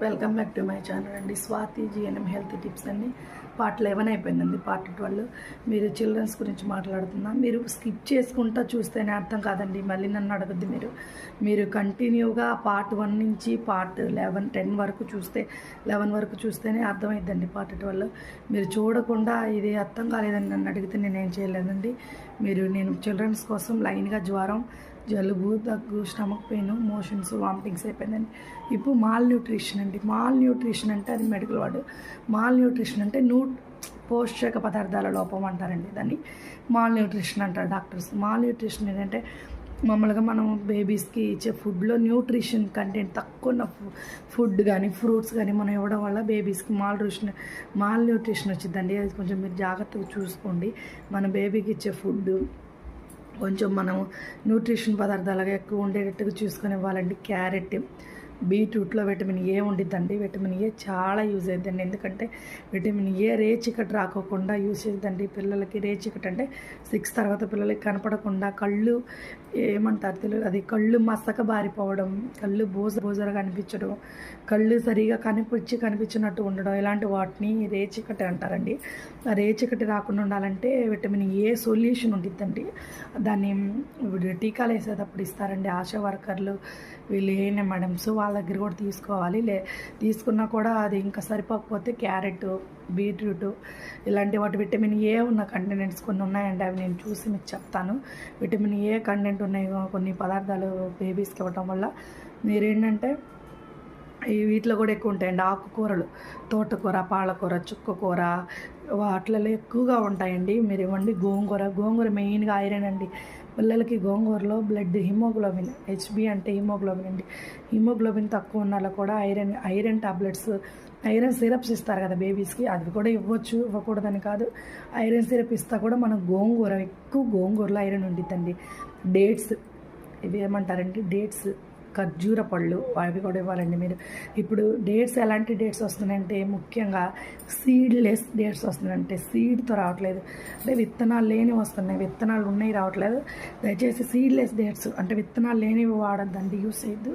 Welcome back to my channel అండి. Swathi GNM health tips అండి. Part 11 అయిపోయిందండి. పార్ట్ 12 మీరు చిల్డ్రన్స్ గురించి మాట్లాడుతున్నా. మీరు స్కిప్ చేసుకుంటా చూస్తేనే అర్థం కాదండి. మళ్ళీ నన్ను అడగద్దు. మీరు కంటిన్యూగా పార్ట్ 1 నుంచి పార్ట్ 10 వరకు చూస్తే 11 వరకు చూస్తేనే అర్థమైద్దండి. పార్ట్ 12 మీరు చూడకుండా ఇది అర్థం కాలేదని నన్ను అడిగితే నేనేం చేయలేదండి. నేను చిల్డ్రన్స్ కోసం లైన్గా జ్వరం, జలుబు, దగ్గు, స్టమక్ పెయిన్, మోషన్స్, వామిటింగ్స్ అయిపోయిందండి. ఇప్పుడు మాల్ న్యూట్రిషన్ అండి. మాల్ న్యూట్రిషన్ అంటే అది మెడికల్ వర్డ్. మాల్ న్యూట్రిషన్ అంటే పోషక పదార్థాల లోపం అంటారండి. దాన్ని మాల్ న్యూట్రిషన్ అంటారు డాక్టర్స్. మాల్ న్యూట్రిషన్ ఏంటంటే మామూలుగా మనం బేబీస్కి ఇచ్చే ఫుడ్లో న్యూట్రిషన్ కంటెంట్ తక్కువ ఉన్న ఫుడ్ కానీ ఫ్రూట్స్ కానీ మనం ఇవ్వడం వల్ల బేబీస్కి మాల్ న్యూట్రిషన్ వచ్చిందండి. అది కొంచెం మీరు జాగ్రత్తగా చూసుకోండి. మన బేబీకి ఇచ్చే ఫుడ్ కొంచెం మనం న్యూట్రిషన్ పదార్థాలుగా ఎక్కువ ఉండేటట్టుగా చూసుకొని ఇవ్వాలండి. క్యారెట్, బీట్రూట్లో విటమిన్ ఏ ఉండిద్దండి. విటమిన్ ఏ చాలా యూజ్ అవుతుందండి. ఎందుకంటే విటమిన్ ఏ రేచీకటి రాకోకుండా యూజ్ చేద్దండి. పిల్లలకి రేచీకటి అంటే 6 తర్వాత పిల్లలకి కనపడకుండా కళ్ళు ఏమంటారు తెలియదు, అది కళ్ళు మసక బారిపోవడం, కళ్ళు బోజరగా కనిపించడం, కళ్ళు సరిగా కనిపించినట్టు ఉండడం, ఇలాంటి వాటిని రేచీకటి అంటారండి. ఆ రేచీకటి రాకుండా ఉండాలంటే విటమిన్ ఏ సొల్యూషన్ ఉండిద్దండి. దాన్ని టీకాలు వేసేటప్పుడు ఇస్తారండి ఆశా వర్కర్లు, వీళ్ళు ఏఎన్ఏ మేడమ్స్, వాళ్ళ దగ్గర కూడా తీసుకోవాలి. తీసుకున్నా కూడా అది ఇంకా సరిపోకపోతే క్యారెట్, బీట్రూట్ ఇలాంటి వాటి విటమిన్ ఏ ఉన్న కంటెంట్స్ కొన్ని ఉన్నాయండి. అవి నేను చూసి మీకు చెప్తాను. విటమిన్ ఏ కంటెంట్ ఉన్నాయి కొన్ని పదార్థాలు బేబీస్కి ఇవ్వటం వల్ల మీరేంటంటే వీటిలో కూడా ఎక్కువ ఉంటాయండి. ఆకుకూరలు, తోటకూర, పాలకూర, చుక్కకూర వాటిలలో ఎక్కువగా ఉంటాయండి. మీరు ఇవ్వండి. గోంగూర మెయిన్గా ఐరన్ అండి. పిల్లలకి గోంగూరలో బ్లడ్ హిమోగ్లోబిన్, హెచ్బి అంటే హిమోగ్లోబిన్ అండి. హిమోగ్లోబిన్ తక్కువ ఉన్న కూడా ఐరన్ టాబ్లెట్స్, ఐరన్ సిరప్స్ ఇస్తారు కదా బేబీస్కి, అది కూడా ఇవ్వచ్చు, ఇవ్వకూడదని కాదు. ఐరన్ సిరప్ ఇస్తా కూడా మనం ఎక్కువ గోంగూరలో ఐరన్ ఉండిద్దండి. డేట్స్, ఇవి ఏమంటారండి, డేట్స్, ఖర్జూర పళ్ళు, అవి కూడా ఇవ్వాలండి. మీరు ఇప్పుడు డేట్స్ ఎలాంటి డేట్స్ వస్తున్నాయంటే ముఖ్యంగా సీడ్లెస్ డేట్స్ వస్తున్నాయంటే సీడ్తో రావట్లేదు, అంటే విత్తనాలు లేనివి వస్తున్నాయి. విత్తనాలు ఉన్నాయి రావట్లేదు. దయచేసి సీడ్లెస్ డేట్స్ అంటే విత్తనాలు లేనివి వాడద్దండి, యూస్ చేయొద్దు.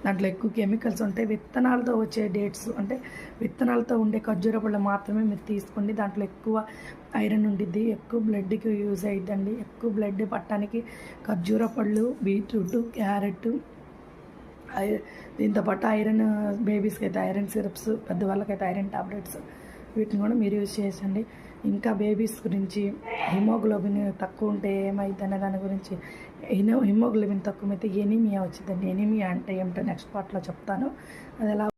దాంట్లో ఎక్కువ కెమికల్స్ ఉంటాయి. విత్తనాలతో వచ్చే డేట్స్ అంటే విత్తనాలతో ఉండే ఖర్జూర పళ్ళు మాత్రమే మీరు తీసుకోండి. దాంట్లో ఎక్కువ ఐరన్ ఉండిద్ది, ఎక్కువ బ్లడ్కి యూజ్ అయ్యిద్దండి. ఎక్కువ బ్లడ్ పట్టడానికి ఖర్జూర పళ్ళు, బీట్రూట్, క్యారెట్, దీంతో పాటు ఐరన్, బేబీస్కి అయితే ఐరన్ సిరప్స్, పెద్దవాళ్ళకైతే ఐరన్ టాబ్లెట్స్, వీటిని కూడా మీరు యూజ్ చేయండి. ఇంకా బేబీస్ గురించి హిమోగ్లోబిన్ తక్కువ ఉంటే ఏమైంది అనే దాని గురించి, హిమోగ్లోబిన్ తక్కువ అయితే ఎనీమియా వచ్చిందండి. ఎనీమియా అంటే ఏమిటో నెక్స్ట్ పార్ట్లో చెప్తాను. అది ఎలా